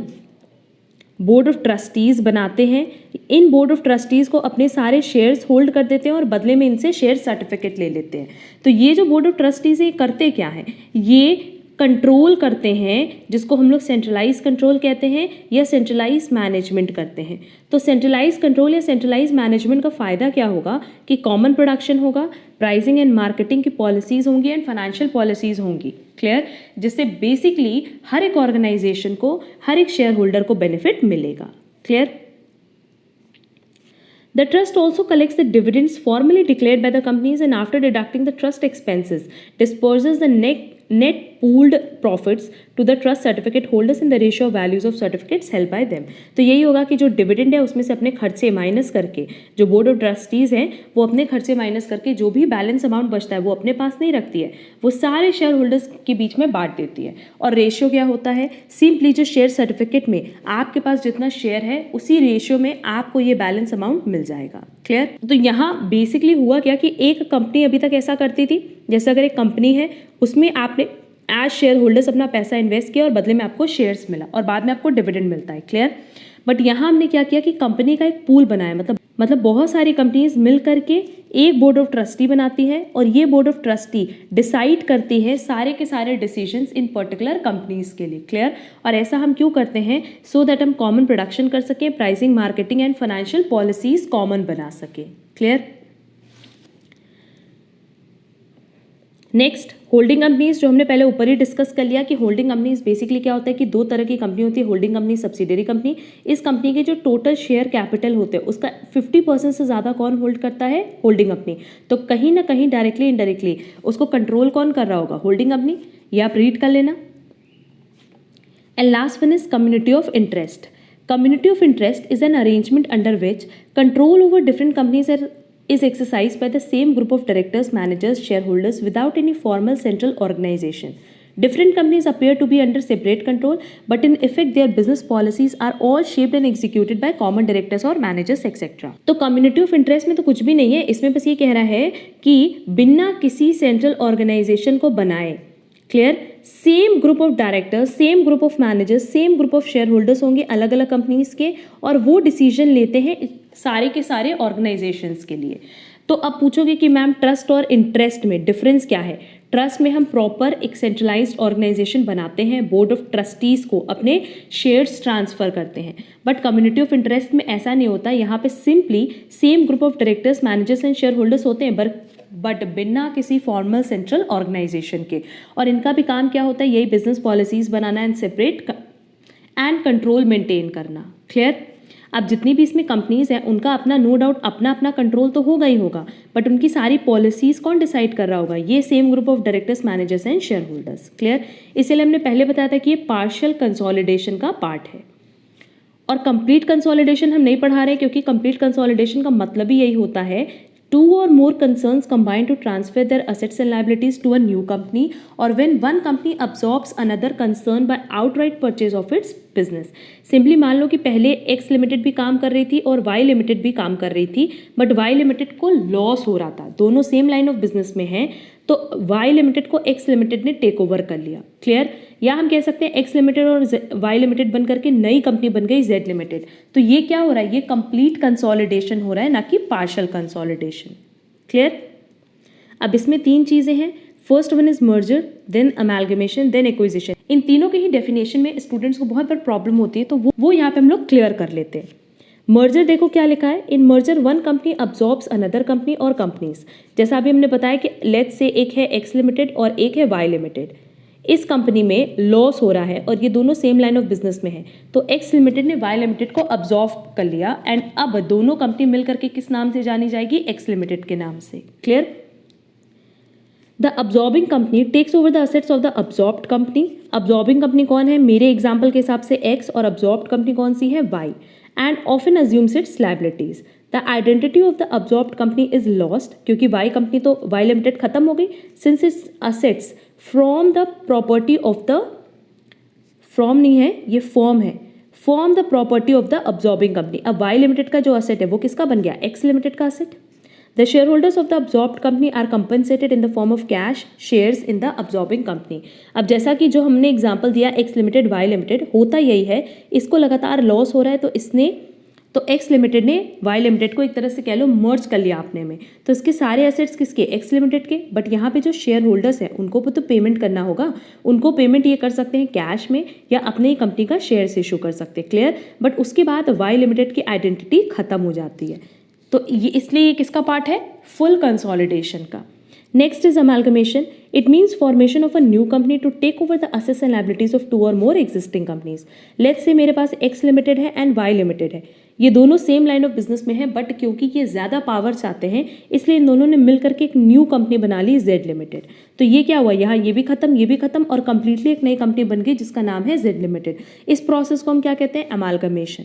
बोर्ड ऑफ ट्रस्टीज़ बनाते हैं। इन बोर्ड ऑफ ट्रस्टीज़ को अपने सारे शेयर्स होल्ड कर देते हैं और बदले में इनसे शेयर सर्टिफिकेट ले लेते हैं। तो ये जो बोर्ड ऑफ ट्रस्टीज़ ये करते क्या हैं? ये कंट्रोल करते हैं जिसको हम लोग सेंट्रलाइज कंट्रोल कहते हैं या सेंट्रलाइज मैनेजमेंट करते हैं। तो सेंट्रलाइज कंट्रोल या सेंट्रलाइज मैनेजमेंट का फ़ायदा क्या होगा कि कॉमन प्रोडक्शन होगा, प्राइसिंग एंड मार्केटिंग की पॉलिसीज़ होंगी एंड फाइनेंशियल पॉलिसीज़ होंगी। क्लियर? जिससे बेसिकली हर एक ऑर्गेनाइजेशन को, हर एक शेयर होल्डर को बेनिफिट मिलेगा। Clear? The trust also collects the dividends formally declared by the companies and after deducting the trust expenses, disperses the net pooled profits to the trust certificate holders in the ratio of values of certificates held by them. तो यही होगा कि जो dividend है उसमें से अपने खर्चे माइनस करके जो बोर्ड ऑफ ट्रस्टीज़ हैं वो अपने खर्चे माइनस करके जो भी बैलेंस अमाउंट बचता है वो अपने पास नहीं रखती है, वो सारे शेयर होल्डर्स के बीच में बांट देती है। और रेशियो क्या होता है, सिंपली जो शेयर सर्टिफिकेट में आपके पास जितना शेयर है उसी रेशियो में आपको ये बैलेंस अमाउंट मिल जाएगा। क्लियर? तो यहाँ बेसिकली हुआ क्या कि एक कंपनी अभी तक ऐसा करती थी, जैसे अगर एक कंपनी है उसमें आपने एज शेयर होल्डर्स अपना पैसा इन्वेस्ट किया और बदले में आपको शेयर्स मिला और बाद में आपको डिविडेंड मिलता है। क्लियर? बट यहाँ हमने क्या किया कि कंपनी का एक पूल बनाया, मतलब बहुत सारी कंपनीज मिल करके एक बोर्ड ऑफ ट्रस्टी बनाती है और ये बोर्ड ऑफ ट्रस्टी डिसाइड करती है सारे के सारे डिसीजंस इन पर्टिकुलर कंपनीज के लिए। क्लियर? और ऐसा हम क्यों करते हैं, सो दैट हम कॉमन प्रोडक्शन कर सके, pricing, marketing and financial policies common बना सके। क्लियर? नेक्स्ट, होल्डिंग कंपनीज, जो हमने पहले ऊपर ही डिस्कस कर लिया कि होल्डिंग कंपनीज बेसिकली क्या होता है कि दो तरह की कंपनी होती है, होल्डिंग कंपनी, सब्सिडरी कंपनी। इस कंपनी के जो टोटल शेयर कैपिटल होते हैं उसका 50% से ज़्यादा कौन होल्ड करता है, होल्डिंग कंपनी। तो कहीं ना कहीं डायरेक्टली इनडायरेक्टली उसको कंट्रोल कौन कर रहा होगा, होल्डिंग कंपनी। ये आप रीड कर लेना। And last one is community of interest. Community of interest is an arrangement under which control over different companies is exercised by the same group of directors, managers, shareholders without any formal central organization. Different companies appear to be under separate control, but in effect their business policies are all shaped and executed by common directors or managers etc. तो community of interest में तो कुछ भी नहीं है, इसमें बस ये कह रहा है कि बिना किसी central organization को बनाए, clear, same group of directors, same group of managers, same group of share holders होंगे अलग अलग कंपनीज के और वो डिसीजन लेते हैं सारे के सारे ऑर्गेनाइजेशंस के लिए। तो अब पूछोगे कि मैम ट्रस्ट और इंटरेस्ट में डिफरेंस क्या है। ट्रस्ट में हम प्रॉपर एक सेंट्रलाइज्ड ऑर्गेनाइजेशन बनाते हैं, बोर्ड ऑफ ट्रस्टीज़ को अपने शेयर्स ट्रांसफ़र करते हैं, बट कम्युनिटी ऑफ इंटरेस्ट में ऐसा नहीं होता। यहाँ पे simply same group of directors, managers and share holders होते हैं बट बिना किसी फॉर्मल सेंट्रल ऑर्गेनाइजेशन के। और इनका भी काम क्या होता है, यही business policies banana and separate and control maintain करना। क्लियर? अब जितनी भी इसमें कंपनीज हैं उनका अपना नो डाउट अपना अपना कंट्रोल तो होगा ही होगा, बट उनकी सारी पॉलिसीज कौन डिसाइड कर रहा होगा, ये same group of directors, managers and share holders. Clear? इसलिए हमने पहले बताया था कि ये पार्शियल कंसोलिडेशन का पार्ट है और कंप्लीट कंसोलिडेशन हम नहीं पढ़ा रहे, क्योंकि कंप्लीट कंसोलिडेशन का मतलब ही यही होता है two or more concerns combine to transfer their assets and liabilities to a new company, or when one company absorbs another concern by outright purchase of its business. Simply मान लो कि पहले x limited भी काम कर रही थी और Y limited भी काम कर रही थी, बट वाई लिमिटेड को लॉस हो रहा था, दोनों सेम लाइन ऑफ बिजनेस में हैं, तो वाई लिमिटेड को एक्स लिमिटेड ने टेक ओवर कर लिया। क्लियर? या हम कह सकते हैं एक्स लिमिटेड और वाई लिमिटेड बन करके नई कंपनी बन गई जेड लिमिटेड। तो ये क्या हो रहा है, ये कंप्लीट कंसोलिडेशन हो रहा है, ना कि पार्शियल कंसोलिडेशन। क्लियर? अब इसमें तीन चीज़ें हैं, first one is merger, then amalgamation, then acquisition. इन तीनों के ही डेफिनेशन में स्टूडेंट्स को बहुत बार प्रॉब्लम होती है, तो वो यहाँ पे हम लोग क्लियर कर लेते हैं। मर्जर देखो क्या लिखा है, in merger one company absorbs another company और कंपनीज। जैसा अभी हमने बताया कि लेट्स से एक है एक्स लिमिटेड और एक है वाई लिमिटेड, इस कंपनी में लॉस हो रहा है और ये दोनों सेम लाइन ऑफ बिजनेस में है, तो एक्स लिमिटेड ने वाई लिमिटेड को अब्जॉर्व कर लिया एंड अब दोनों कंपनी मिलकर के किस नाम से जानी जाएगी, एक्स लिमिटेड के नाम से। Clear? The absorbing company takes over the assets of the absorbed company. Absorbing company कौन है, मेरे एग्जाम्पल के हिसाब से एक्स, और अब्जॉर्ब्ड कंपनी कौन सी है, Y, and often assumes its liabilities. The identity of the absorbed company is lost, क्योंकि वाई कंपनी तो वाई लिमिटेड खत्म हो गई, since its assets from the property of the, from नहीं है ये फॉर्म है, form the property of the absorbing company. अब वाई लिमिटेड का जो असेट है वो किसका बन गया, एक्स लिमिटेड का asset. The shareholders of the absorbed company are compensated in the form of cash shares in the absorbing company. अब जैसा कि जो हमने एग्जांपल दिया एक्स लिमिटेड वाई लिमिटेड, होता यही है, इसको लगातार लॉस हो रहा है तो इसने, तो एक्स लिमिटेड ने वाई लिमिटेड को एक तरह से कह लो मर्ज कर लिया आपने में, तो इसके सारे एसेट्स किसके, एक्स लिमिटेड के, बट यहाँ पे जो शेयर होल्डर्स हैं उनको भी तो पेमेंट करना होगा, उनको पेमेंट ये कर सकते हैं कैश में या अपने ही कंपनी का शेयर्स इशू कर सकते हैं। क्लियर? बट उसके बाद वाई लिमिटेड की आइडेंटिटी खत्म हो जाती है, तो ये इसलिए ये किसका पार्ट है, फुल कंसोलिडेशन का। Next is amalgamation. It means formation of a new company to take over the assets and liabilities of two or more existing companies. Let's say मेरे पास X लिमिटेड है एंड Y लिमिटेड है, ये दोनों same line of business में है, but क्योंकि ये ज़्यादा पावर चाहते हैं इसलिए इन दोनों ने मिलकर के एक न्यू कंपनी बना ली Z लिमिटेड। तो ये क्या हुआ, यहाँ ये भी खत्म और कंप्लीटली एक नई कंपनी बन गई जिसका नाम है Z लिमिटेड। इस प्रोसेस को हम क्या कहते हैं, amalgamation.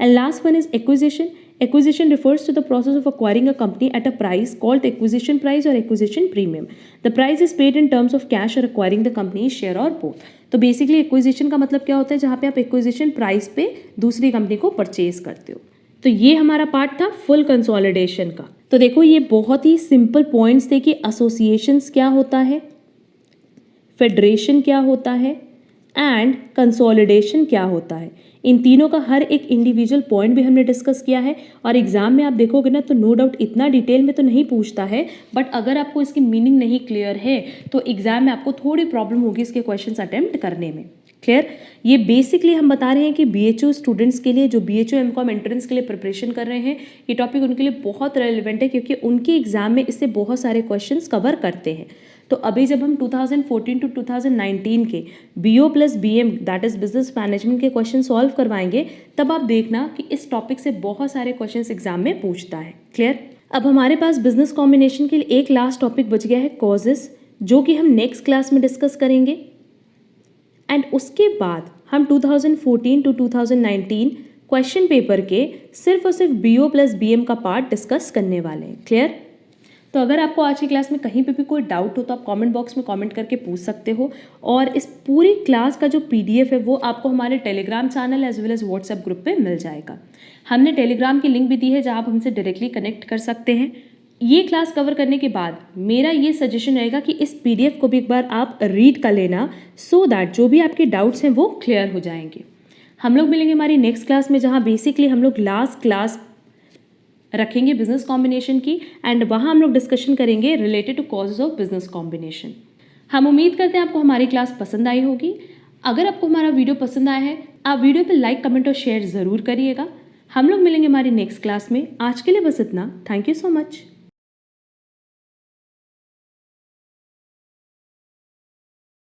And last one is acquisition. Acquisition refers to the process of acquiring a company at a price called acquisition price or acquisition premium. The price is paid in terms of cash or acquiring the company's share or both. तो basically acquisition का मतलब क्या होता है, जहाँ पे आप acquisition price पे दूसरी कंपनी को परचेज करते हो। तो ये हमारा पार्ट था फुल कंसोलिडेशन का। तो देखो ये बहुत ही सिंपल पॉइंट्स थे कि एसोसिएशंस क्या होता है, फेडरेशन क्या होता है एंड कंसोलिडेशन क्या होता है। इन तीनों का हर एक इंडिविजुअल पॉइंट भी हमने डिस्कस किया है और एग्जाम में आप देखोगे ना तो नो डाउट इतना डिटेल में तो नहीं पूछता है, बट अगर आपको इसकी मीनिंग नहीं क्लियर है तो एग्जाम में आपको थोड़ी प्रॉब्लम होगी इसके क्वेश्चंस अटेम्प्ट करने में। क्लियर। ये बेसिकली हम बता रहे हैं कि BHO स्टूडेंट्स के लिए, जो BHO MCOM एंट्रेंस के लिए प्रिपरेशन कर रहे हैं, ये टॉपिक उनके लिए बहुत रेलिवेंट है क्योंकि उनके एग्जाम में इससे बहुत सारे क्वेश्चंस कवर करते हैं। तो अभी जब हम 2014 टू 2019 के BO plus BM that is business management के क्वेश्चन सॉल्व करवाएंगे, तब आप देखना कि इस टॉपिक से बहुत सारे क्वेश्चंस एग्जाम में पूछता है। क्लियर। अब हमारे पास बिजनेस कॉम्बिनेशन के लिए एक लास्ट टॉपिक बच गया है, कॉजेस, जो कि हम नेक्स्ट क्लास में डिस्कस करेंगे। एंड उसके बाद हम 2014 टू 2019 क्वेश्चन पेपर के सिर्फ और सिर्फ BO प्लस BM का पार्ट डिस्कस करने वाले हैं। क्लियर। तो अगर आपको आज की क्लास में कहीं पे भी कोई डाउट हो तो आप कमेंट बॉक्स में कमेंट करके पूछ सकते हो, और इस पूरी क्लास का जो PDF है वो आपको हमारे Telegram channel as well as WhatsApp group पे मिल जाएगा। हमने टेलीग्राम की लिंक भी दी है जहाँ आप हमसे डायरेक्टली कनेक्ट कर सकते हैं। ये क्लास कवर करने के बाद मेरा ये सजेशन रहेगा कि इस PDF को भी एक बार आप रीड कर लेना, सो दैट जो भी आपके डाउट्स हैं वो क्लियर हो जाएंगे। हम लोग मिलेंगे हमारी नेक्स्ट क्लास में, जहाँ बेसिकली हम लोग लास्ट क्लास रखेंगे बिजनेस कॉम्बिनेशन की, एंड वहाँ हम लोग डिस्कशन करेंगे related to causes of business combination. हम उम्मीद करते हैं आपको हमारी क्लास पसंद आई होगी। अगर आपको हमारा वीडियो पसंद आया है, आप वीडियो पे लाइक, कमेंट और शेयर ज़रूर करिएगा। हम लोग मिलेंगे हमारी नेक्स्ट क्लास में। आज के लिए बस इतना। Thank you so much.